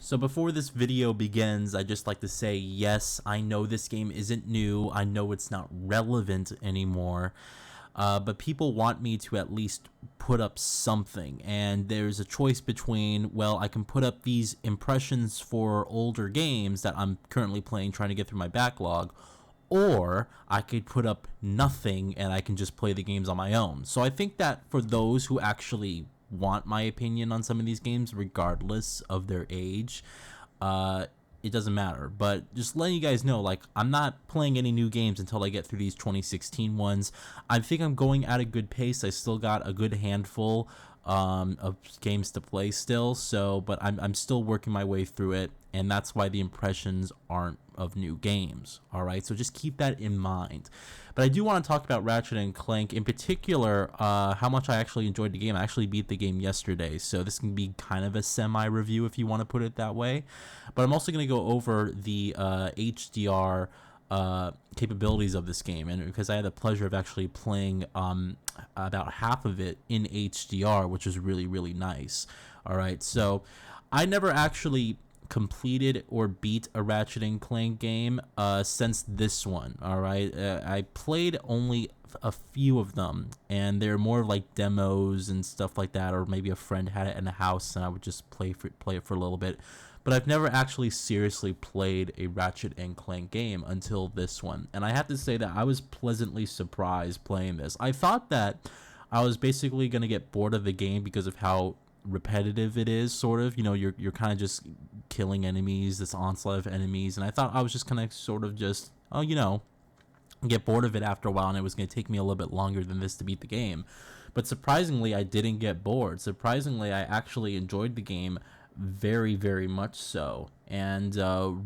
So before this video begins, I'd just like to say, yes, I know this game isn't new. I know it's not relevant anymore. But people want me to at least put up something. And there's a choice between, well, I can put up these impressions for older games that I'm currently playing, trying to get through my backlog, or I could put up nothing and I can just play the games on my own. So I think that for those who actually want my opinion on some of these games, regardless of their age, it doesn't matter. But just letting you guys know, like, I'm not playing any new games until I get through these 2016 ones. I think I'm going at a good pace. I still got a good handful of games to play still, so but I'm still working my way through it, and that's why the impressions aren't of new games. All right, so just keep that in mind. But I do want to talk about Ratchet and Clank in particular, how much I actually enjoyed the game. I actually beat the game yesterday, so this can be kind of a semi-review if you want to put it that way. But I'm also going to go over the HDR capabilities of this game, and because I had the pleasure of actually playing about half of it in HDR, which is really nice. All right, so I never actually completed or beat a Ratchet and Clank game since this one. All right, I played only a few of them, and they're more like demos and stuff like that, or maybe a friend had it in the house and I would just play it for a little bit. But I've never actually seriously played a Ratchet and Clank game until this one, and I have to say that I was pleasantly surprised playing this. I thought that I was basically going to get bored of the game because of how repetitive it is, sort of. You know, you're kind of just killing enemies, this onslaught of enemies, and I thought I was just gonna sort of just, get bored of it after a while, and it was going to take me a little bit longer than this to beat the game. But surprisingly, I didn't get bored. Surprisingly, I actually enjoyed the game very much so, and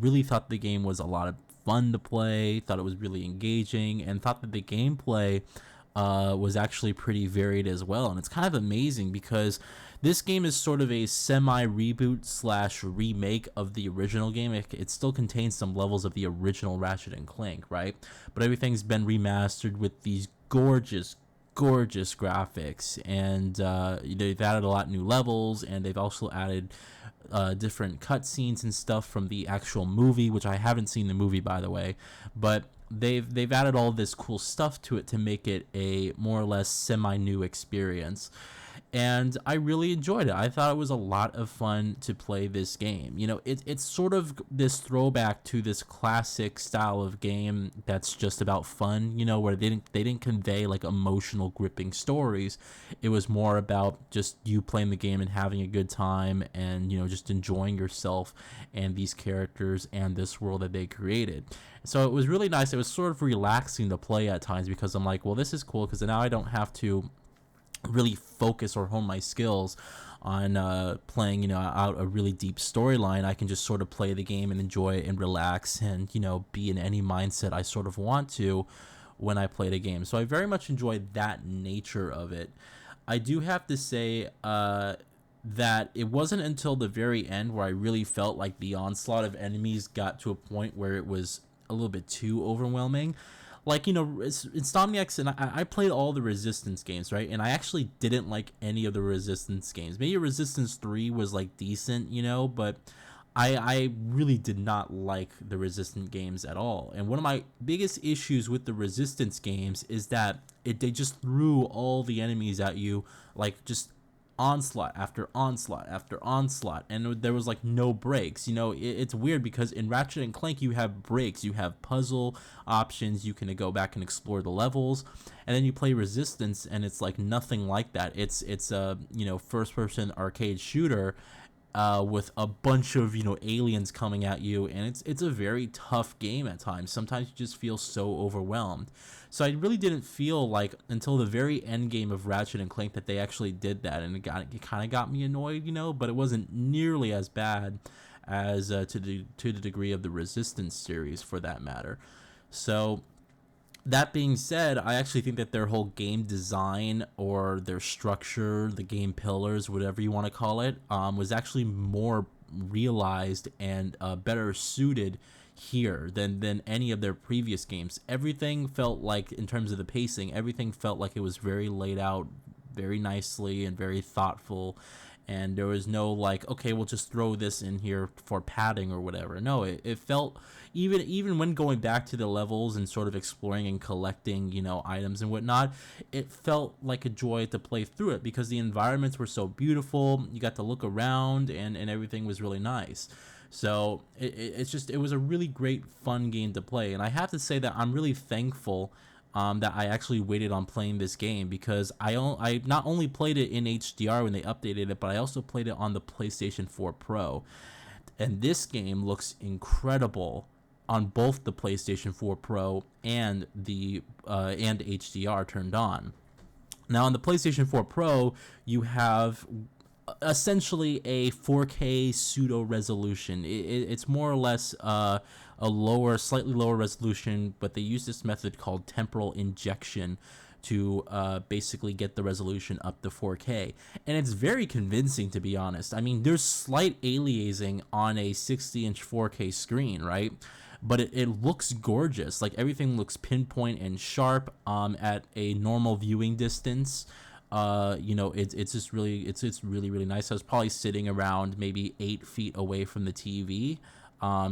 really thought the game was a lot of fun to play, thought it was really engaging, and thought that the gameplay was actually pretty varied as well. And it's kind of amazing because this game is sort of a semi-reboot slash remake of the original game. It still contains some levels of the original Ratchet and Clank, right? But everything's been remastered with these gorgeous graphics, and they've added a lot of new levels, and they've also added different cutscenes and stuff from the actual movie, which I haven't seen the movie, by the way, but they've added all this cool stuff to it to make it a more or less semi-new experience. And I really enjoyed it. I thought it was a lot of fun to play this game. You know, it's sort of this throwback to this classic style of game that's just about fun, you know, where they didn't convey like emotional gripping stories. It was more about just you playing the game and having a good time, and, you know, just enjoying yourself and these characters and this world that they created. So it was really nice. It was sort of relaxing to play at times because I'm like, well, this is cool because now I don't have to really focus or hone my skills on playing, you know, out a really deep storyline. I can just sort of play the game and enjoy it and relax, and, you know, be in any mindset I sort of want to when I play the game. So I very much enjoyed that nature of it. I do have to say that it wasn't until the very end where I really felt like the onslaught of enemies got to a point where it was a little bit too overwhelming. Like, you know, Insomniacs, and I played all the Resistance games, right? And I actually didn't like any of the Resistance games. Maybe Resistance 3 was, like, decent, you know, but I really did not like the Resistance games at all. And one of my biggest issues with the Resistance games is that they just threw all the enemies at you, like, just onslaught after onslaught after onslaught, and there was like no breaks. You know, it's weird because in Ratchet and Clank you have breaks, you have puzzle options, you can go back and explore the levels, and then you play Resistance and it's like nothing like that. It's a, you know, first person arcade shooter with a bunch of, you know, aliens coming at you, and it's a very tough game at times. Sometimes you just feel so overwhelmed. So I really didn't feel like until the very end game of Ratchet and Clank that they actually did that, and it kind of got me annoyed, you know. But it wasn't nearly as bad as to the degree of the Resistance series, for that matter. So that being said, I actually think that their whole game design, or their structure, the game pillars, whatever you want to call it, was actually more realized and better suited here than any of their previous games. Everything felt like, in terms of the pacing, everything felt like it was very laid out very nicely and very thoughtful, and there was no like, okay, we'll just throw this in here for padding or whatever. No, it felt, even when going back to the levels and sort of exploring and collecting, items and whatnot, it felt like a joy to play through it because the environments were so beautiful. You got to look around, and everything was really nice. So it was a really great fun game to play, and I have to say that I'm really thankful that I actually waited on playing this game, because I not only played it in HDR when they updated it, but I also played it on the PlayStation 4 Pro, and this game looks incredible on both the PlayStation 4 Pro and the and HDR turned on. Now on the PlayStation 4 Pro, you have essentially a 4K pseudo resolution. It's more or less a slightly lower resolution, but they use this method called temporal injection to basically get the resolution up to 4K. And it's very convincing, to be honest. I mean, there's slight aliasing on a 60-inch 4K screen, right? But it looks gorgeous. Like, everything looks pinpoint and sharp at a normal viewing distance. It's just really, it's really, really nice. I was probably sitting around maybe 8 feet away from the TV.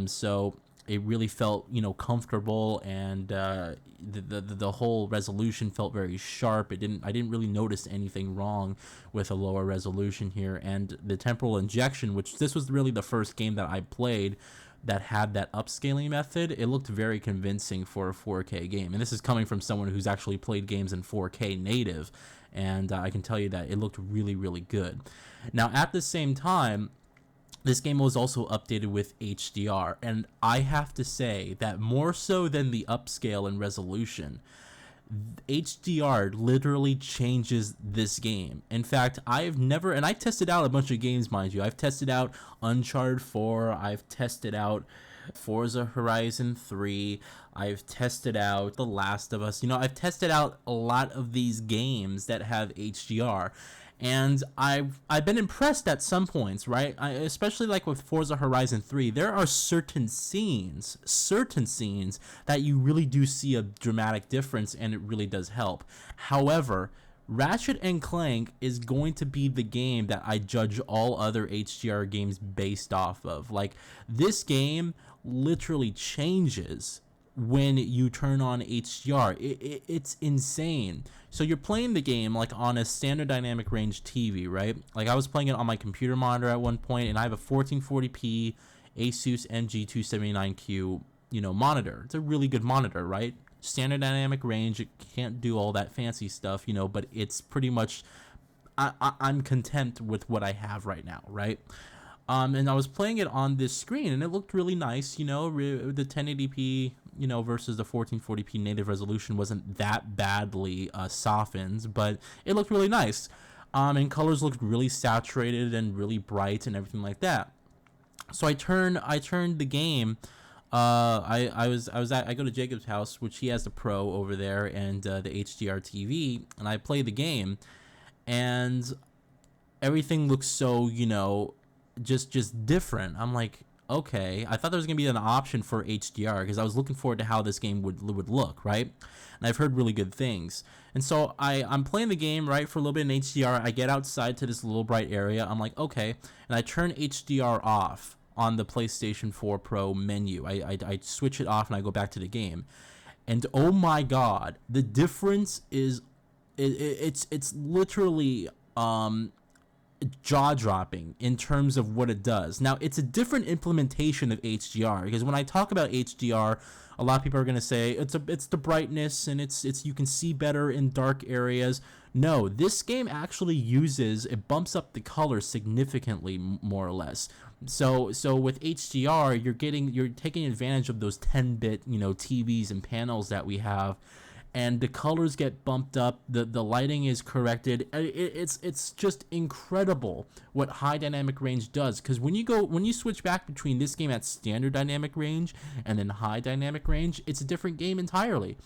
So it really felt, comfortable, and the whole resolution felt very sharp. I didn't really notice anything wrong with a lower resolution here. And the temporal injection, which this was really the first game that I played that had that upscaling method, it looked very convincing for a 4K game. And this is coming from someone who's actually played games in 4K native, and I can tell you that it looked really, really good. Now, at the same time, this game was also updated with HDR, and I have to say that more so than the upscale and resolution, HDR literally changes this game. In fact, I've never, and I tested out a bunch of games, mind you. I've tested out Uncharted 4, I've tested out Forza Horizon 3, I've tested out The Last of Us. I've tested out a lot of these games that have HDR, and I've been impressed at some points, right? Especially like with Forza Horizon 3, there are certain scenes that you really do see a dramatic difference, and it really does help. However, Ratchet and Clank is going to be the game that I judge all other HDR games based off of. Like, this game literally changes when you turn on HDR. It's insane. So you're playing the game like on a standard dynamic range TV, right? Like, I was playing it on my computer monitor at one point, and I have a 1440p Asus MG279Q, monitor. It's a really good monitor, right? Standard dynamic range. It can't do all that fancy stuff, but it's pretty much, I'm content with what I have right now, right? And I was playing it on this screen, and it looked really nice, the 1080p, versus the 1440p native resolution wasn't that badly softened, but it looked really nice. And colors looked really saturated and really bright and everything like that. So I turned the game. I go to Jacob's house, which he has the Pro over there, and the HDR TV, and I play the game, and everything looks so, just different. I'm like, okay, I thought there was gonna be an option for HDR, because I was looking forward to how this game would look, right? And I've heard really good things. And so I'm playing the game, right, for a little bit in HDR. I get outside to this little bright area. I'm like, okay, and I turn HDR off on the PlayStation 4 Pro menu. I switch it off, and I go back to the game, and oh my god, the difference is it's literally jaw-dropping in terms of what it does. Now, it's a different implementation of HDR, because when I talk about HDR, a lot of people are going to say it's the brightness, and it's you can see better in dark areas. No, this game actually it bumps up the color significantly, more or less. So with HDR, you're taking advantage of those 10-bit, TVs and panels that we have, and the colors get bumped up, the lighting is corrected. It's just incredible what high dynamic range does, because when you switch back between this game at standard dynamic range and then high dynamic range, it's a different game entirely.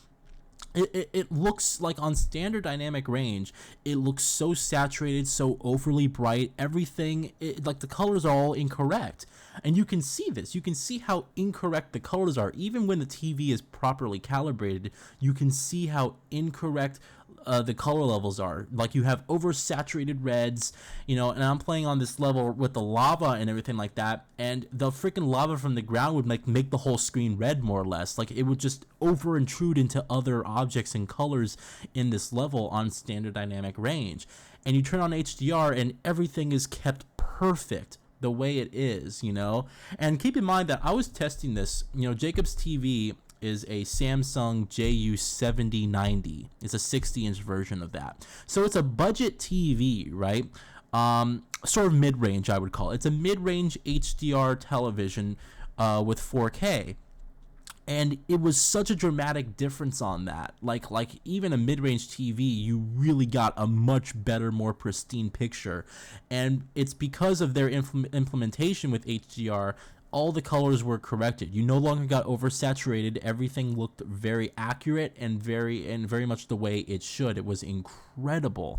It looks like on standard dynamic range, it looks so saturated, so overly bright, everything, like the colors are all incorrect. And you can see this. You can see how incorrect the colors are. Even when the TV is properly calibrated, you can see how incorrect the color levels are. Like, you have oversaturated reds, you know, and I'm playing on this level with the lava and everything like that, and the freaking lava from the ground would make the whole screen red, more or less. Like, it would just over intrude into other objects and colors in this level on standard dynamic range. And you turn on HDR and everything is kept perfect the way it is, you know. And keep in mind that I was testing this, you know, Jacob's TV is a Samsung JU7090. It's a 60-inch version of that. So it's a budget TV, right? Sort of mid-range, I would call it. It's a mid-range HDR television with 4K. And it was such a dramatic difference on that. Like even a mid-range TV, you really got a much better, more pristine picture. And it's because of their implementation with HDR. All the colors were corrected. You no longer got oversaturated. Everything looked very accurate and very much the way it should. It was incredible.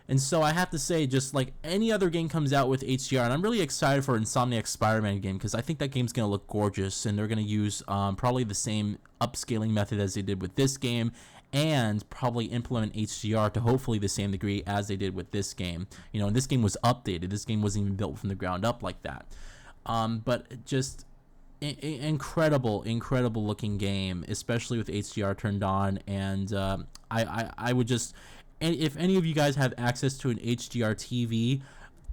And so I have to say, just like any other game comes out with HDR, and I'm really excited for Insomniac's Spider-Man game, because I think that game's going to look gorgeous, and they're going to use probably the same upscaling method as they did with this game, and probably implement HDR to hopefully the same degree as they did with this game. You know, and this game was updated. This game wasn't even built from the ground up like that. But just incredible looking game, especially with HDR turned on. And I would just, if any of you guys have access to an HDR TV,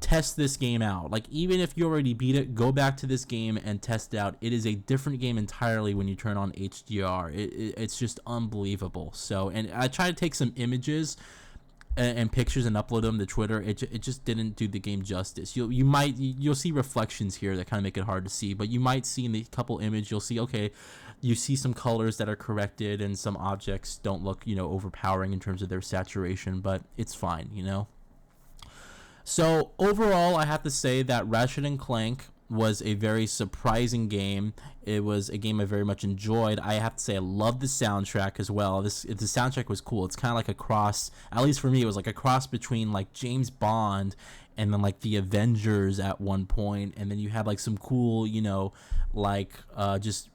test this game out. Like, even if you already beat it, go back to this game and test it out. It is a different game entirely when you turn on HDR. It's just unbelievable. So, and I tried to take some images and pictures and upload them to Twitter. It just didn't do the game justice. You'll see reflections here that kind of make it hard to see, but you might see in the couple image, you'll see, okay, you see some colors that are corrected and some objects don't look, you know, overpowering in terms of their saturation, but it's fine, you know. So overall, I have to say that Ratchet and Clank was a very surprising game. It was a game I very much enjoyed. I have to say I love the soundtrack as well. The soundtrack was cool. It's kind of like a cross, at least for me, it was like a cross between like James Bond and then like the Avengers at one point, and then you had like some cool, you know, like just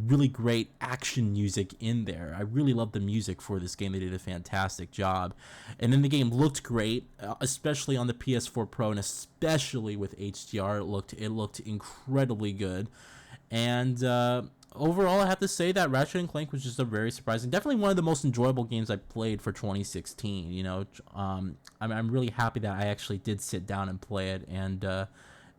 really great action music in there. I really loved the music for this game. They did a fantastic job. And then the game looked great, especially on the PS4 Pro, and especially with HDR. It looked incredibly good. And overall, I have to say that Ratchet and Clank was just a very surprising, definitely one of the most enjoyable games I played for 2016. You know, I'm really happy that I actually did sit down and play it, and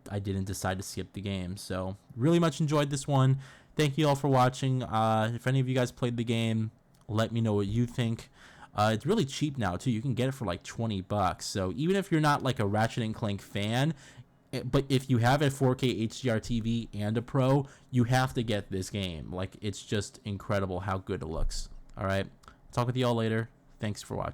I didn't decide to skip the game. So really much enjoyed this one. Thank you all for watching. If any of you guys played the game, let me know what you think. It's really cheap now too. You can get it for like $20. So even if you're not like a Ratchet and Clank fan, but if you have a 4K HDR TV and a Pro, you have to get this game. Like, it's just incredible how good it looks. All right, talk with you all later. Thanks for watching.